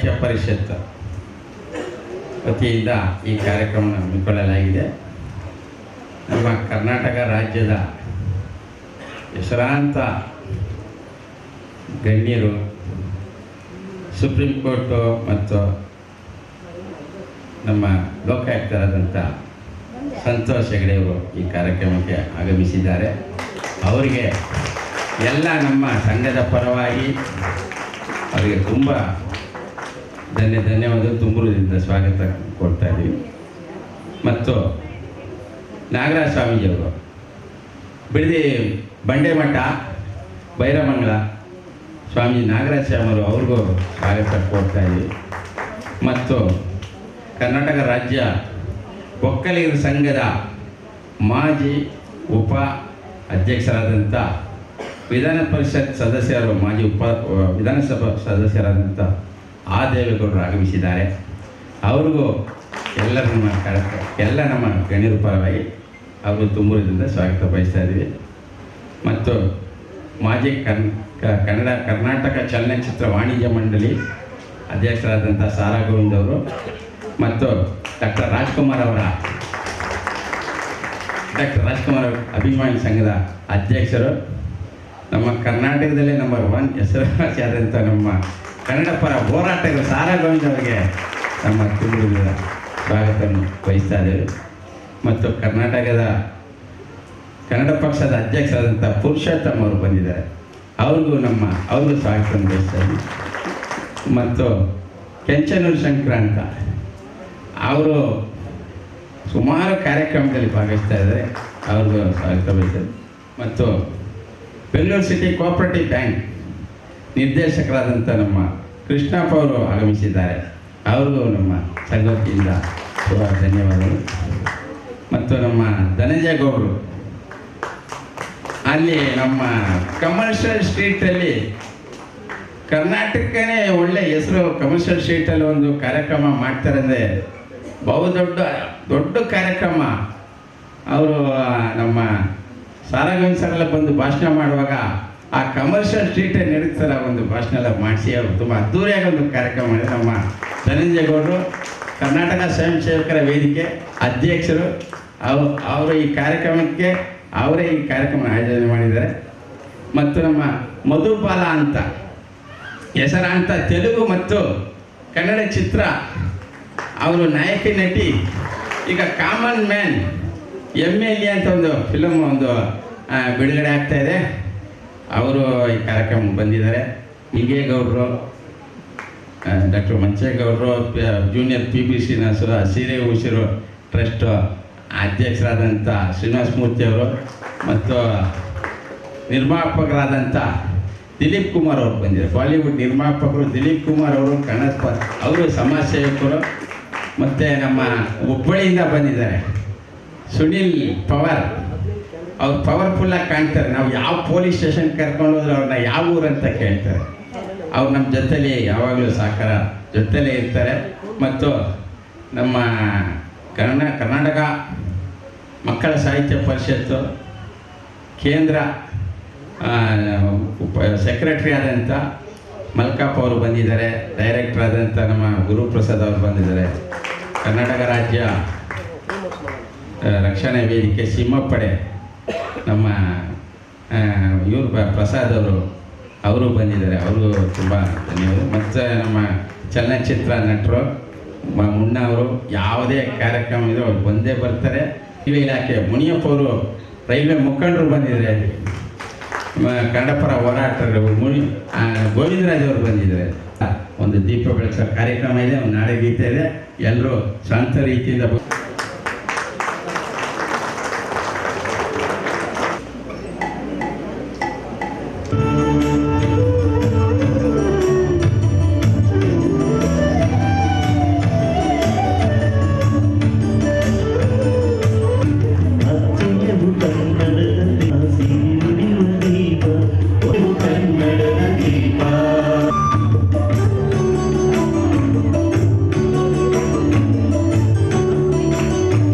ಸಾಹಿತ್ಯ ಪರಿಷತ್ ವತಿಯಿಂದ ಈ ಕಾರ್ಯಕ್ರಮ ಹಮ್ಮಿಕೊಳ್ಳಲಾಗಿದೆ. ನಮ್ಮ ಕರ್ನಾಟಕ ರಾಜ್ಯದ ಹೆಸರಾಂತ ಗಣ್ಯರು, ಸುಪ್ರೀಂ ಕೋರ್ಟು ಮತ್ತು ನಮ್ಮ ಲೋಕಾಯುಕ್ತರಾದಂಥ ಸಂತೋಷ್ ಹೆಗಡೆಯವರು ಈ ಕಾರ್ಯಕ್ರಮಕ್ಕೆ ಆಗಮಿಸಿದ್ದಾರೆ. ಅವರಿಗೆ ಎಲ್ಲ ನಮ್ಮ ಸಂಘದ ಪರವಾಗಿ ಅವರಿಗೆ ತುಂಬ ಧನ್ಯವಾದ ತುಂಬುವುದರಿಂದ ಸ್ವಾಗತ ಕೊಡ್ತಾ ಇದ್ದೀವಿ. ಮತ್ತು ನಾಗರಾಜ ಸ್ವಾಮೀಜಿಯವರು ಬಿಡದಿ ಬಂಡೆಮಠ ಬೈರಮಂಗಲ ಸ್ವಾಮಿ ನಾಗರಾಜ ಸ್ವಾಮಿಯವರು ಅವ್ರಿಗೂ ಸ್ವಾಗತ ಕೊಡ್ತಾ ಇದ್ದೀವಿ. ಮತ್ತು ಕರ್ನಾಟಕ ರಾಜ್ಯ ಒಕ್ಕಲಿಗರ ಸಂಘದ ಮಾಜಿ ಉಪ ಅಧ್ಯಕ್ಷರಾದಂಥ ವಿಧಾನ ಪರಿಷತ್ ಸದಸ್ಯರು, ಮಾಜಿ ವಿಧಾನಸಭಾ ಸದಸ್ಯರಾದಂಥ ಆ ದೇವೇಗೌಡರು ಆಗಮಿಸಿದ್ದಾರೆ. ಅವ್ರಿಗೂ ಎಲ್ಲ ನಮ್ಮ ಗಣ್ಯರ ಪರವಾಗಿ ಅವರು ತುಂಬುವುದರಿಂದ ಸ್ವಾಗತ ಬಯಸ್ತಾ ಇದ್ದೀವಿ. ಮತ್ತು ಮಾಜಿ ಕರ್ನಾಟಕ ಚಲನಚಿತ್ರ ವಾಣಿಜ್ಯ ಮಂಡಳಿ ಅಧ್ಯಕ್ಷರಾದಂಥ ಸಾರಾ ಗೋವಿಂದ್ ಅವರು ಮತ್ತು ಡಾಕ್ಟರ್ ರಾಜ್ಕುಮಾರ್ ಅಭಿಮಾನಿ ಸಂಘದ ಅಧ್ಯಕ್ಷರು, ನಮ್ಮ ಕರ್ನಾಟಕದಲ್ಲೇ ನಂಬರ್ 1 ಹೆಸರುವಾಸಿಯಾದಂಥ ನಮ್ಮ ಕನ್ನಡ ಪರ ಹೋರಾಟಗಾರ ಸಾರಾ ಗೋವಿಂದ್ ಅವರಿಗೆ ನಮ್ಮ ತುಂಬುವುದರಿಂದ ಸ್ವಾಗತವನ್ನು ಬಯಸ್ತಾ ಇದ್ದೇವೆ. ಮತ್ತು ಕನ್ನಡ ಪಕ್ಷದ ಅಧ್ಯಕ್ಷರಾದಂಥ ಪುರುಷೋತ್ತಮ್ ಅವರು ಬಂದಿದ್ದಾರೆ, ಅವ್ರಿಗೂ ಸ್ವಾಗತವನ್ನು ಬಯಸ್ತಾ ಇದ್ದೀವಿ. ಮತ್ತು ಕೆಂಚನೂರು ಶಂಕರ ಅಂತ ಅವರು ಸುಮಾರು ಕಾರ್ಯಕ್ರಮದಲ್ಲಿ ಭಾಗವಹಿಸ್ತಾ ಇದ್ದಾರೆ, ಅವ್ರಿಗೂ ಸ್ವಾಗತ ಬಯಸ್ತಾರೆ. ಮತ್ತು ಬೆಂಗಳೂರು ಸಿಟಿ ಕೋಆಪರೇಟಿವ್ ಬ್ಯಾಂಕ್ ನಿರ್ದೇಶಕರಾದಂಥ ನಮ್ಮ ಕೃಷ್ಣಪ್ಪ ಅವರು ಆಗಮಿಸಿದ್ದಾರೆ, ಅವ್ರಿಗೂ ನಮ್ಮ ಸಂಘದಿಂದ ತುಂಬ ಧನ್ಯವಾದಗಳು. ಮತ್ತು ನಮ್ಮ ಧನಂಜಯ ಗೌಡರು ಅಲ್ಲಿ ನಮ್ಮ ಕಮರ್ಷಿಯಲ್ ಸ್ಟ್ರೀಟಲ್ಲಿ ಕರ್ನಾಟಕನೇ ಒಳ್ಳೆ ಹೆಸರು, ಕಮರ್ಷಿಯಲ್ ಸ್ಟ್ರೀಟಲ್ಲಿ ಒಂದು ಕಾರ್ಯಕ್ರಮ ಮಾಡ್ತಾರೆ ಅಂದರೆ ದೊಡ್ಡ ಕಾರ್ಯಕ್ರಮ. ಅವರು ನಮ್ಮ ಸಾರಾ ಗೋವಿಂದ್ ಸರ್ ಎಲ್ಲ ಬಂದು ಭಾಷಣ ಮಾಡುವಾಗ ಆ ಕಮರ್ಷಿಯಲ್ ಸ್ಟ್ರೀಟೇ ನಡೀತಾರೆ, ಒಂದು ಭಾಷಣ ಎಲ್ಲ ಮಾಡಿಸಿ ಅವರು ತುಂಬ ಅದ್ದೂರಿಯಾಗಿ ಒಂದು ಕಾರ್ಯಕ್ರಮ ಮಾಡಿದ್ರು. ನಮ್ಮ ಧನಂಜಯ ಗೌಡರು ಕರ್ನಾಟಕ ಸ್ವಯಂ ಸೇವಕರ ವೇದಿಕೆ ಅಧ್ಯಕ್ಷರು, ಅವರು ಈ ಕಾರ್ಯಕ್ರಮಕ್ಕೆ ಅವರೇ ಈ ಕಾರ್ಯಕ್ರಮ ಆಯೋಜನೆ ಮಾಡಿದ್ದಾರೆ. ಮತ್ತು ನಮ್ಮ ಮಧುಪಾಲ ಅಂತ ಹೆಸರಾಂತ ತೆಲುಗು ಮತ್ತು ಕನ್ನಡ ಚಿತ್ರ ಅವರು ನಾಯಕಿ ನಟಿ, ಈಗ ಕಾಮನ್ ಮ್ಯಾನ್ MLA ಅಂತ ಒಂದು ಫಿಲಮ್ ಬಿಡುಗಡೆ ಆಗ್ತಾ ಇದೆ, ಅವರು ಈ ಕಾರ್ಯಕ್ರಮ ಬಂದಿದ್ದಾರೆ. ಹಿಂಗೇಗೌಡರು, ಡಾಕ್ಟರ್ ಮಂಚೇಗೌಡರು, ಜೂನಿಯರ್ PB ಶ್ರೀನಿವಾಸರು, ಸೀರೆ ಉಸಿರು ಟ್ರಸ್ಟ್ ಅಧ್ಯಕ್ಷರಾದಂಥ ಶ್ರೀನಿವಾಸ ಮೂರ್ತಿಯವರು ಮತ್ತು ನಿರ್ಮಾಪಕರಾದಂಥ ದಿಲೀಪ್ ಕುಮಾರ್ ಅವರು ಬಂದಿದ್ದಾರೆ. ಬಾಲಿವುಡ್ ನಿರ್ಮಾಪಕರು ದಿಲೀಪ್ ಕುಮಾರ್ ಅವರು ಅವರು ಸಮಾಜ ಸೇವಕರು. ಮತ್ತು ನಮ್ಮ ಹುಬ್ಬಳ್ಳಿಯಿಂದ ಬಂದಿದ್ದಾರೆ ಸುನಿಲ್ ಪವರ್, ಅವ್ರು ಪವರ್ಫುಲ್ಲಾಗಿ ಕಾಣ್ತಾರೆ. ನಾವು ಯಾವ ಪೊಲೀಸ್ ಸ್ಟೇಷನ್ ಕರ್ಕೊಂಡು ಹೋದ್ರೆ ಅವ್ರನ್ನ ಯಾವ ಊರಂತ ಕೇಳ್ತಾರೆ. ಅವ್ರು ನಮ್ಮ ಜೊತೆಲಿ ಯಾವಾಗಲೂ ಸಹಕಾರ ಜೊತೆಲೇ ಇರ್ತಾರೆ. ಮತ್ತು ನಮ್ಮ ಕರ್ನಾಟಕ ಮಕ್ಕಳ ಸಾಹಿತ್ಯ ಪರಿಷತ್ತು ಕೇಂದ್ರ ಸೆಕ್ರೆಟರಿ ಆದಂಥ ಮಲ್ಕಪ್ಪ ಅವರು ಬಂದಿದ್ದಾರೆ. ಡೈರೆಕ್ಟರ್ ಆದಂಥ ನಮ್ಮ ಗುರುಪ್ರಸಾದ್ ಅವರು ಬಂದಿದ್ದಾರೆ. ಕರ್ನಾಟಕ ರಾಜ್ಯ ರಕ್ಷಣಾ ವೇದಿಕೆ ಸಿಂಹಪಡೆ ನಮ್ಮ ಪ್ರಸಾದ್ ಅವರು ಬಂದಿದ್ದಾರೆ, ಅವ್ರಿಗೂ ತುಂಬ ಧನ್ಯವಾದ. ಮತ್ತು ನಮ್ಮ ಚಲನಚಿತ್ರ ನಟರು ಮುನ್ನ ಅವರು ಯಾವುದೇ ಕಾರ್ಯಕ್ರಮ ಇದ್ದರೂ ಅವ್ರು ಬಂದೇ ಬರ್ತಾರೆ. ರೈಲ್ವೆ ಇಲಾಖೆ ಮುನಿಯಪ್ಪ ಅವರು ರೈಲ್ವೆ ಮುಖಂಡರು ಬಂದಿದ್ದಾರೆ. ಕನ್ನಡ ಪರ ಹೋರಾಟಗಾರರು ಗೋವಿಂದರಾಜ್ ಅವರು ಬಂದಿದ್ದಾರೆ. ಒಂದು ದೀಪ ಬೆಳಸೋ ಕಾರ್ಯಕ್ರಮ ಇದೆ, ಒಂದು ನಾಳೆ ಗೀತೆ ಇದೆ, ಎಲ್ಲರೂ ಶಾಂತ ರೀತಿಯಿಂದ